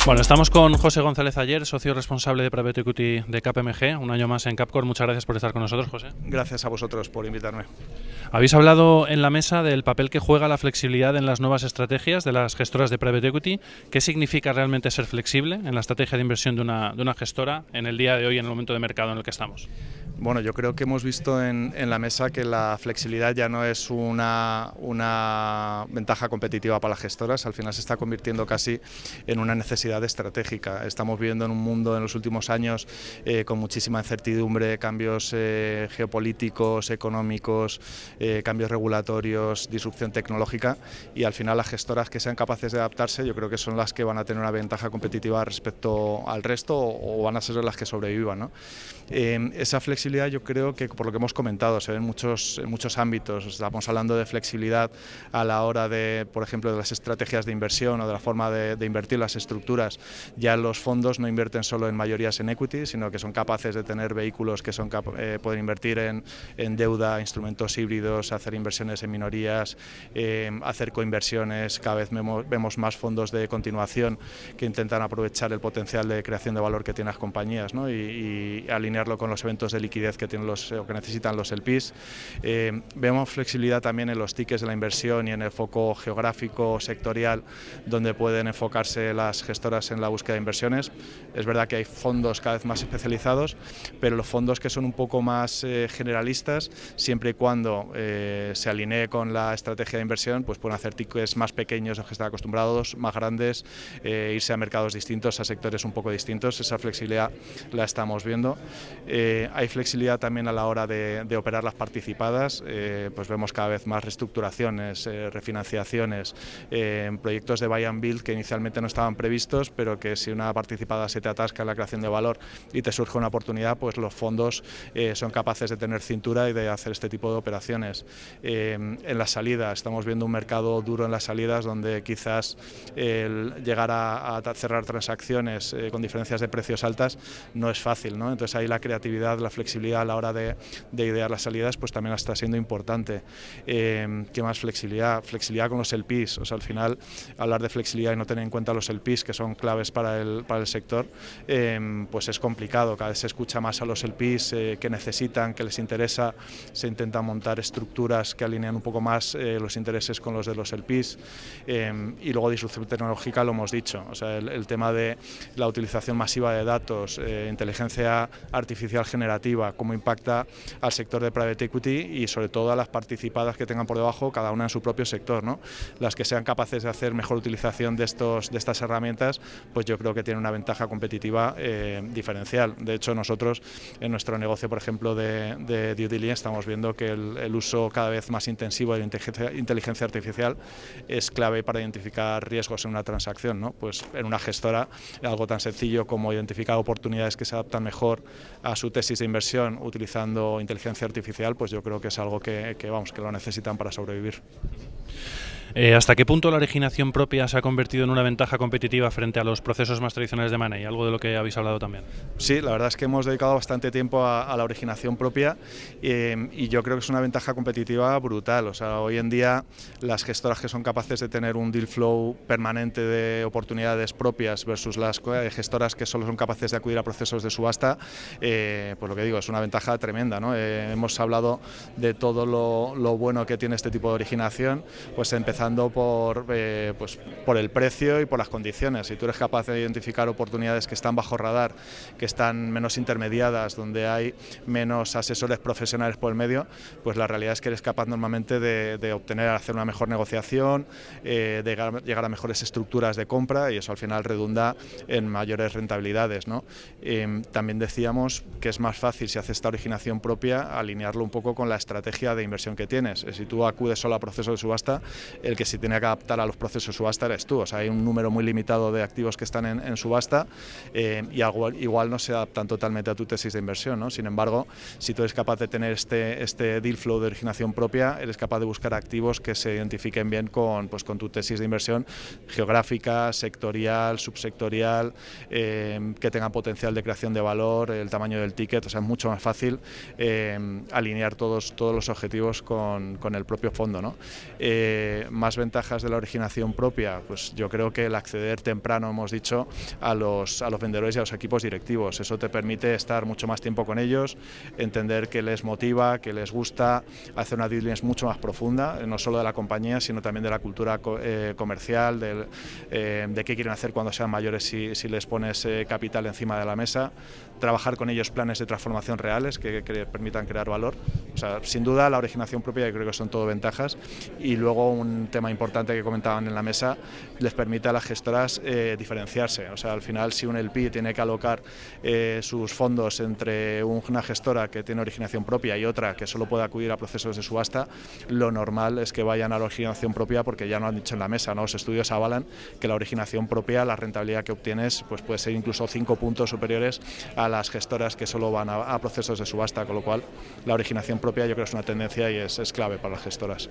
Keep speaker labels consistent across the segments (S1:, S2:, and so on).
S1: Bueno, estamos con José González Ayer, socio responsable de Private Equity de KPMG, un año más en Capcore. Muchas gracias por estar con nosotros, José.
S2: Gracias a vosotros por invitarme.
S1: Habéis hablado en la mesa del papel que juega la flexibilidad en las nuevas estrategias de las gestoras de Private Equity. ¿Qué significa realmente ser flexible en la estrategia de inversión de una gestora en el día de hoy, en el momento de mercado en el que estamos?
S2: Bueno, yo creo que hemos visto en la mesa que la flexibilidad ya no es una ventaja competitiva para las gestoras, al final se está convirtiendo casi en una necesidad estratégica. Estamos viviendo en un mundo en los últimos años con muchísima incertidumbre, cambios geopolíticos, económicos, cambios regulatorios, disrupción tecnológica, y al final las gestoras que sean capaces de adaptarse yo creo que son las que van a tener una ventaja competitiva respecto al resto o van a ser las que sobrevivan, ¿no? Esa flexibilidad yo creo que, por lo que hemos comentado, se ve en muchos ámbitos. Estamos hablando de flexibilidad a la hora de, por ejemplo, de las estrategias de inversión o de la forma de invertir las estructuras. Ya los fondos no invierten solo en mayorías en equity, sino que son capaces de tener vehículos que pueden invertir en deuda, instrumentos híbridos, hacer inversiones en minorías, hacer coinversiones. Cada vez vemos más fondos de continuación que intentan aprovechar el potencial de creación de valor que tienen las compañías, ¿no? y alinearlo con los eventos de liquidez que tienen que necesitan los LPs. Vemos flexibilidad también en los tickets de la inversión y en el foco geográfico, sectorial, donde pueden enfocarse las gestoras en la búsqueda de inversiones. Es verdad que hay fondos cada vez más especializados, pero los fondos que son un poco más generalistas, siempre y cuando se alinee con la estrategia de inversión, pues pueden hacer tickets más pequeños a los que están acostumbrados, más grandes, irse a mercados distintos, a sectores un poco distintos. Esa flexibilidad la estamos viendo. Hay flexibilidad también a la hora de operar las participadas, pues vemos cada vez más reestructuraciones, refinanciaciones, proyectos de buy and build que inicialmente no estaban previstos, pero que si una participada se te atasca en la creación de valor y te surge una oportunidad, pues los fondos son capaces de tener cintura y de hacer este tipo de operaciones. En las salidas, estamos viendo un mercado duro en las salidas donde quizás llegar a cerrar transacciones con diferencias de precios altas no es fácil, ¿no? Entonces ahí la creatividad, la flexibilidad a la hora de idear las salidas pues también está siendo importante. ¿Qué más flexibilidad? Flexibilidad con los LPs, o sea, al final hablar de flexibilidad y no tener en cuenta los LPs que son claves para el sector, pues es complicado. Cada vez se escucha más a los LPs que necesitan, que les interesa, se intentan montar estructuras que alinean un poco más los intereses con los de los LPs, y luego disrupción tecnológica, lo hemos dicho, o sea, el tema de la utilización masiva de datos, inteligencia artificial generativa, cómo impacta al sector de Private Equity y sobre todo a las participadas que tengan por debajo, cada una en su propio sector, ¿no? Las que sean capaces de hacer mejor utilización de estas herramientas, pues yo creo que tienen una ventaja competitiva diferencial. De hecho, nosotros en nuestro negocio, por ejemplo, de due diligence, estamos viendo que el uso cada vez más intensivo de la inteligencia artificial es clave para identificar riesgos en una transacción, ¿no? Pues en una gestora, algo tan sencillo como identificar oportunidades que se adaptan mejor a su tesis de inversión utilizando inteligencia artificial, pues yo creo que es algo que lo necesitan para sobrevivir.
S1: ¿Hasta qué punto la originación propia se ha convertido en una ventaja competitiva frente a los procesos más tradicionales de money? Algo de lo que habéis hablado también.
S2: Sí, la verdad es que hemos dedicado bastante tiempo a la originación propia y yo creo que es una ventaja competitiva brutal. O sea, hoy en día las gestoras que son capaces de tener un deal flow permanente de oportunidades propias versus las gestoras que solo son capaces de acudir a procesos de subasta, pues lo que digo, es una ventaja tremenda, ¿no? Hemos hablado de todo lo bueno que tiene este tipo de originación, pues empezando por el precio y por las condiciones. Si tú eres capaz de identificar oportunidades que están bajo radar, que están menos intermediadas, donde hay menos asesores profesionales por el medio, pues la realidad es que eres capaz normalmente de hacer una mejor negociación, de llegar a mejores estructuras de compra, y eso al final redunda en mayores rentabilidades, ¿no? También decíamos que es más fácil, si haces esta originación propia, alinearlo un poco con la estrategia de inversión que tienes. Si tú acudes solo a procesos de subasta, el que se tiene que adaptar a los procesos de subasta eres tú. O sea, hay un número muy limitado de activos que están en subasta y igual no se adaptan totalmente a tu tesis de inversión, ¿no? Sin embargo, si tú eres capaz de tener este deal flow de originación propia, eres capaz de buscar activos que se identifiquen bien con tu tesis de inversión geográfica, sectorial, subsectorial, que tengan potencial de creación de valor, el tamaño del ticket. O sea, mucho más fácil alinear todos los objetivos con el propio fondo, ¿no? Más ventajas de la originación propia, pues yo creo que el acceder temprano, hemos dicho, a los vendedores y a los equipos directivos. Eso te permite estar mucho más tiempo con ellos, entender qué les motiva, qué les gusta, hacer una due diligence mucho más profunda, no solo de la compañía, sino también de la cultura comercial, de qué quieren hacer cuando sean mayores si les pones capital encima de la mesa, trabajar con ellos planes de transformación reales que permitan crear valor. O sea, sin duda la originación propia yo creo que son todo ventajas, y luego un tema importante que comentaban en la mesa, les permite a las gestoras diferenciarse. O sea, al final si un LP tiene que alocar sus fondos entre una gestora que tiene originación propia y otra que solo puede acudir a procesos de subasta, lo normal es que vayan a la originación propia, porque ya lo han dicho en la mesa, ¿no? Los estudios avalan que la originación propia, la rentabilidad que obtienes, pues puede ser incluso 5 puntos superiores a las gestoras que solo van a procesos de subasta, con lo cual la originación propia yo creo que es una tendencia y es clave para las gestoras.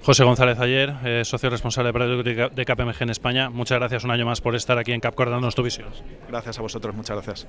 S1: José González Ayer, socio responsable de KPMG en España, muchas gracias un año más por estar aquí en Capcore dándonos tu visión.
S2: Gracias a vosotros, muchas gracias.